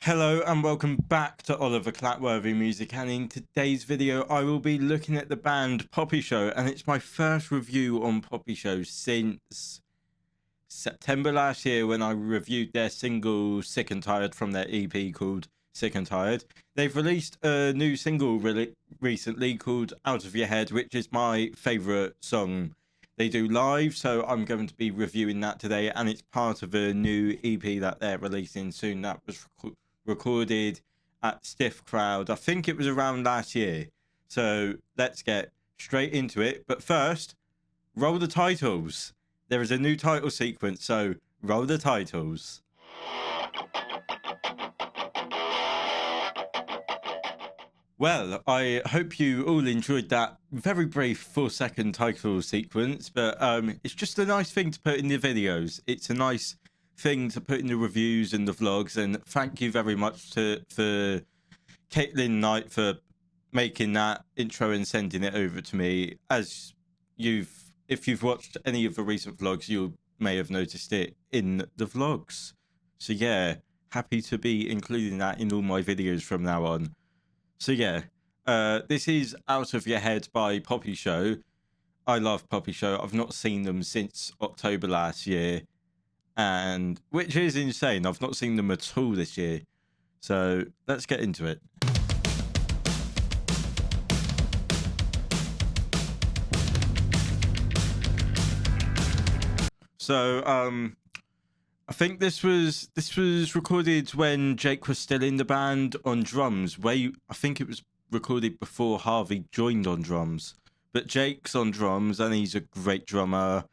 Hello and welcome back to Oliver Clapworthy Music, and in today's video I will be looking at the band Poppyshow, and it's my first review on Poppyshow since September last year when I reviewed their single Sick and Tired from their EP called Sick and Tired. They've released a new single recently called Out of Your Head, which is my favourite song they do live, so I'm going to be reviewing that today, and it's part of a new EP that they're releasing soon that was recorded at Stiff Crowd. I think it was around last year. So let's get straight into it. But first, roll the titles. There is a new title sequence, so roll the titles. Well, I hope you all enjoyed that very brief 4-second title sequence, but it's just a nice thing to put in the videos. It's a nice thing to put in the reviews and the vlogs, and thank you very much for Caitlin Knight for making that intro and sending it over to me. As if you've watched any of the recent vlogs, you may have noticed it in the vlogs. So yeah, happy to be including that in all my videos from now on. So yeah, this is Out of Your Head by Poppyshow. I love Poppyshow. I've not seen them since October last year, and which is insane. I've not seen them at all this year. So let's get into it. So I think this was recorded when Jake was still in the band on drums. I think it was recorded before Harvey joined on drums. But Jake's on drums and he's a great drummer.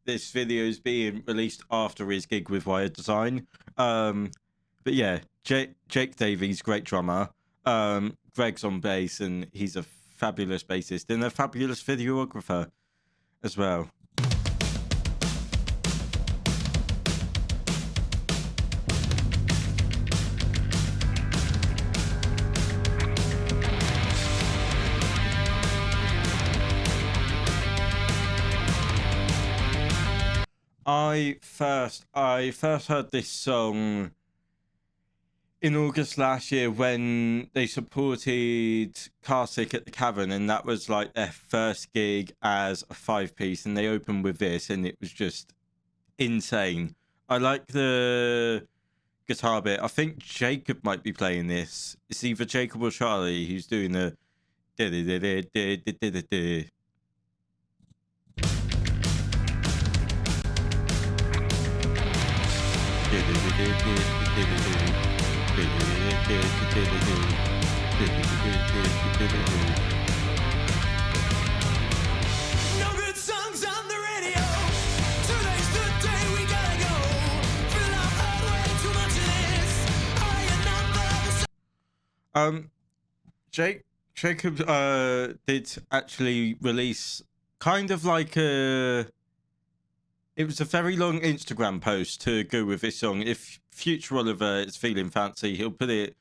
This video is being released after his gig with Wired Design. But yeah, Jake Davies, great drummer. Greg's on bass and he's a fabulous bassist and a fabulous videographer as well. I first heard this song in August last year when they supported Carsick at the Cavern, and that was like their first gig as a 5-piece, and they opened with this, and it was just insane. I like the guitar bit. I think Jacob might be playing this. It's either Jacob or Charlie who's doing the No good songs on the radio. Today's the day we gotta go. Feel I've heard way too much of this. Are you not the Jacob did actually release kind of like it was a very long Instagram post to go with this song. If future Oliver is feeling fancy, he'll put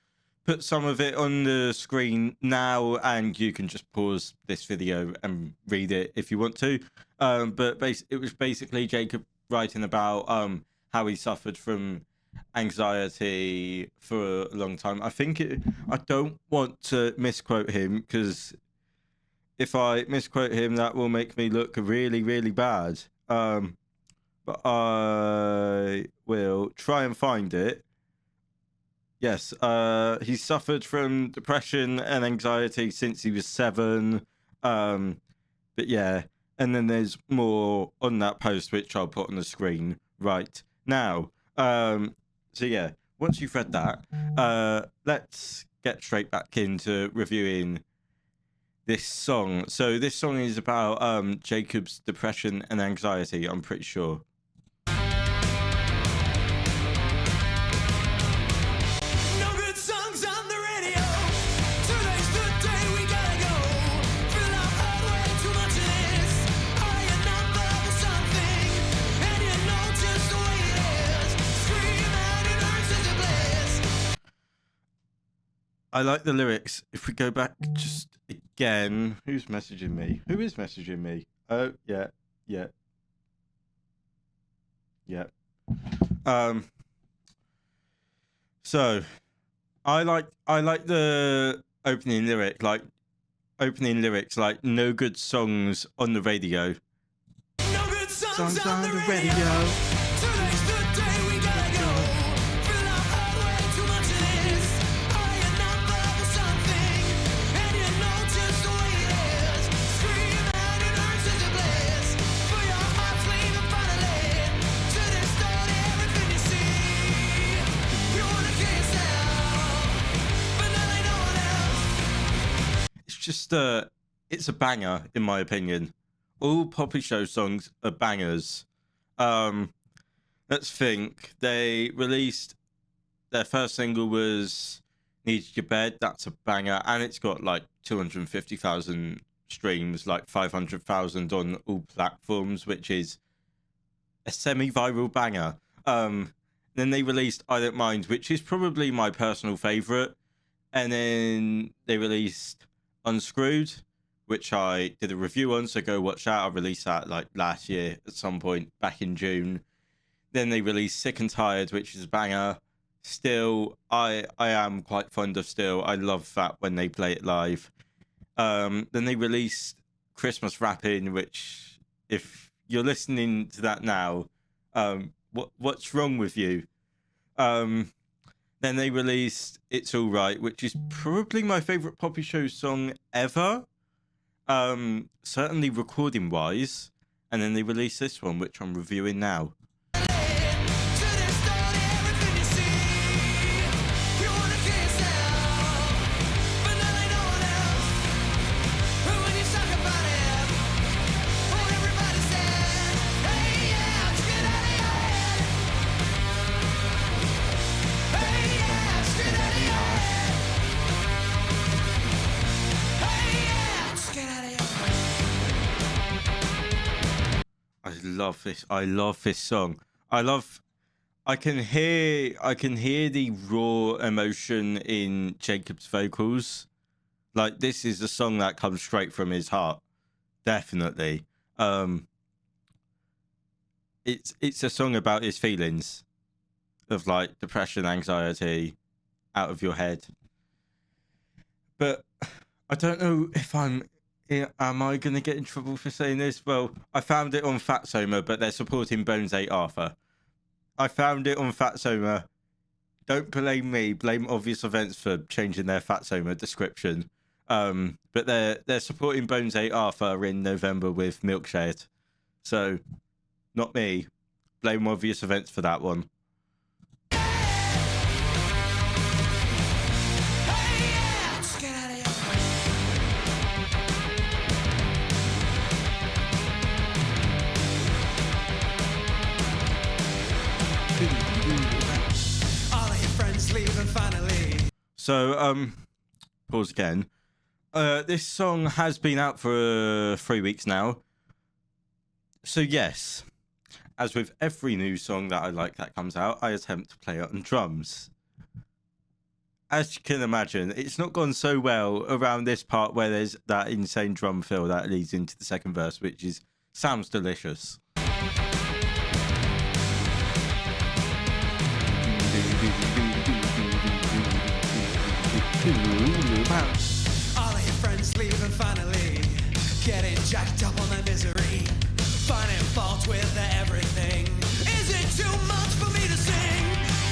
some of it on the screen now, and you can just pause this video and read it if you want to. But it was basically Jacob writing about how he suffered from anxiety for a long time. I don't want to misquote him, because if I misquote him, that will make me look really, really bad. But I will try and find it. Yes, he suffered from depression and anxiety since he was 7. But yeah, and then there's more on that post, which I'll put on the screen right now. So yeah, once you've read that, let's get straight back into reviewing this song. So this song is about Jacob's depression and anxiety, I'm pretty sure. No good songs on the radio. Today's the day we gotta go. Feel I've heard way too much of this. Are you not the something? And you know just the way it is. Scream out and earn such a bliss. I like the lyrics. If we go back just again, who's messaging me? Who is messaging me? Oh, yeah. So I like the opening lyrics like no good songs on the radio. No good songs Songs on the radio. Today's the day we gotta go. Feel I've heard way too much of this. Are you not there for something? And you know just the way it is. Scream out and earn such a bliss. For your heart's leaving finally. To distort everything you see. You wanna kill yourself, but now they no one else. It's just it's a banger in my opinion. All Poppyshow songs are bangers. Let's think. They released their first single was Needed Your Bed. That's a banger, and it's got like 250,000 streams, like 500,000 on all platforms, which is a semi-viral banger. Then they released I Don't Mind, which is probably my personal favorite, and then they released Unscrewed, which I did a review on, so go watch that. I released that like last year at some point back in June. Then they released Sick and Tired, which is a banger. Still, I am quite fond of Still. I love that when they play it live. Then they released Christmas Rapping, which if you're listening to that now, what's wrong with you? Then they released It's All Right, which is probably my favorite Poppyshow song ever. Certainly recording wise. And then they released this one, which I'm reviewing now. I love this song. I can hear the raw emotion in Jacob's vocals. Like, this is a song that comes straight from his heart. Definitely. It's a song about his feelings of like depression, anxiety, out of your head. But I don't know if am I going to get in trouble for saying this? Well, I found it on Fatsoma, but they're supporting Bones 8 Arthur. I found it on Fatsoma. Don't blame me. Blame Obvious Events for changing their Fatsoma description. But they're supporting Bones 8 Arthur in November with Milkshade. So, not me. Blame Obvious Events for that one. So, pause again. This song has been out for 3 weeks now. So yes, as with every new song that I like that comes out, I attempt to play it on drums. As you can imagine, it's not gone so well around this part where there's that insane drum fill that leads into the second verse, which sounds delicious. All of your friends leaving finally, getting jacked up on their misery, finding fault with everything. Is it too much for me to sing?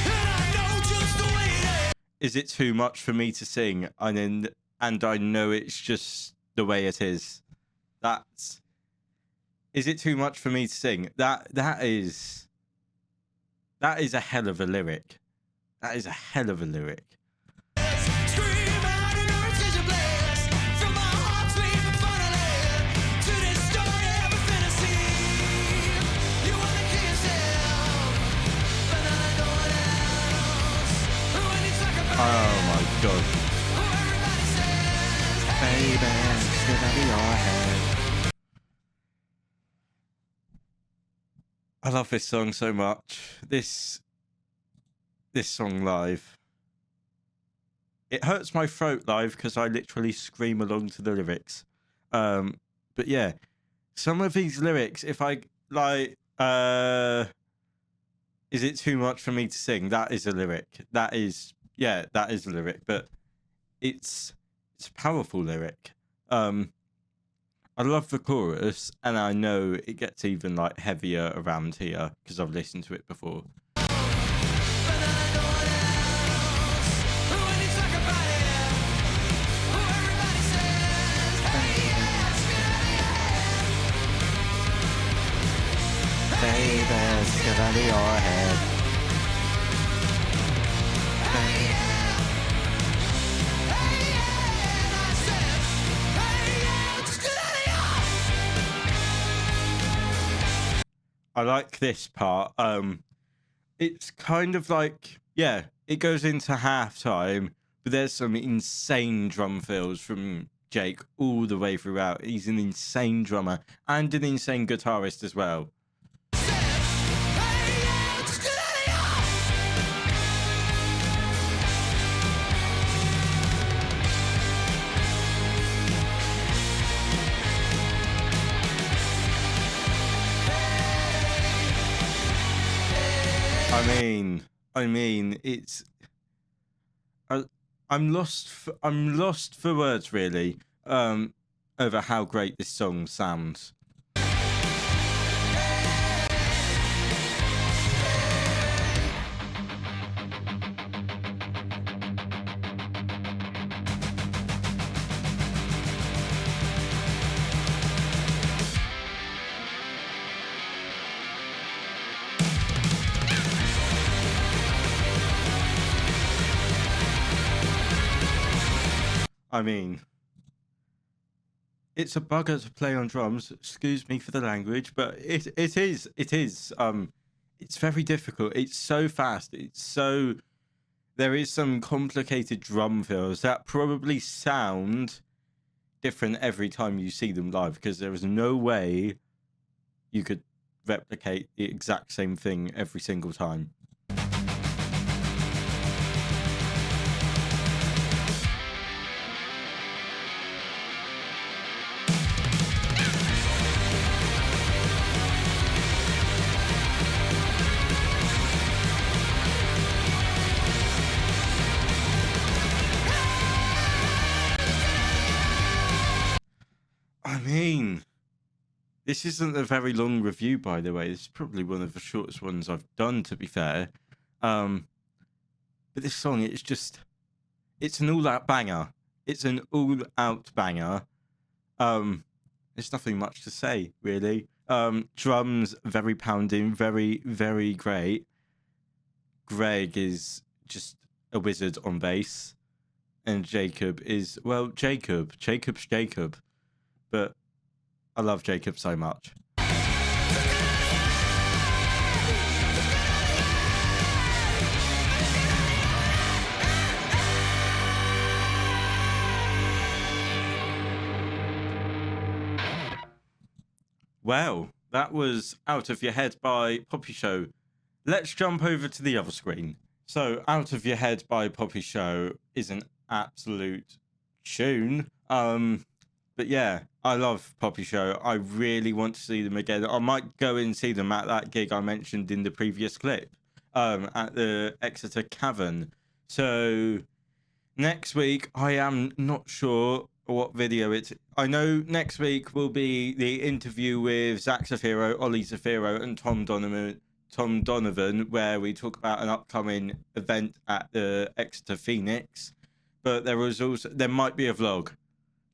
And I know just the way it is. Is it too much for me to sing? And I know it's just the way it is. Is it too much for me to sing? That is a hell of a lyric. That is a hell of a lyric. Oh my god. Baby, get out of your head. I love this song so much. This song live. It hurts my throat live because I literally scream along to the lyrics. But yeah, some of these lyrics, if Is it too much for me to sing? That is a lyric. That is a lyric, but it's a powerful lyric. I love the chorus, and I know it gets even like heavier around here because I've listened to it before. But then I know what else. When you talk about it, everybody says, hey, yeah, it's good out of your head. Baby, it's good out of your head. Hey, yeah. Hey, yeah. And I said, hey, yeah, it's good out of your I like this part. It's kind of like, it goes into halftime, but there's some insane drum fills from Jake all the way throughout. He's an insane drummer and an insane guitarist as well. hey, yeah, it's good out of your I mean, it's. I'm lost. I'm lost for words, really. Over how great this song sounds. I mean, it's a bugger to play on drums. Excuse me for the language, but it is. It's very difficult. It's so fast. There is some complicated drum fills that probably sound different every time you see them live, because there is no way you could replicate the exact same thing every single time. I mean, this isn't a very long review, by the way. This is probably one of the shortest ones I've done, to be fair. But this song, it's an all-out banger. It's an all-out banger. There's nothing much to say, really. Drums, very pounding, very, very great. Greg is just a wizard on bass. And Jacob is, well, Jacob. Jacob's Jacob. But I love Jacob so much. Well, that was Out of Your Head by Poppyshow. Let's jump over to the other screen. So, Out of Your Head by Poppyshow is an absolute tune. But yeah, I love Poppyshow. I really want to see them again. I might go and see them at that gig I mentioned in the previous clip, at the Exeter Cavern. So next week, I am not sure what video it's. I know next week will be the interview with Zach Zafiro, Ollie Zafiro, and Tom Donovan, where we talk about an upcoming event at the Exeter Phoenix. But there might be a vlog.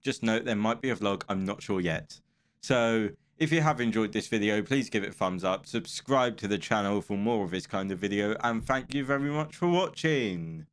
Just note, there might be a vlog. I'm not sure yet. So if you have enjoyed this video, please give it a thumbs up. Subscribe to the channel for more of this kind of video. And thank you very much for watching.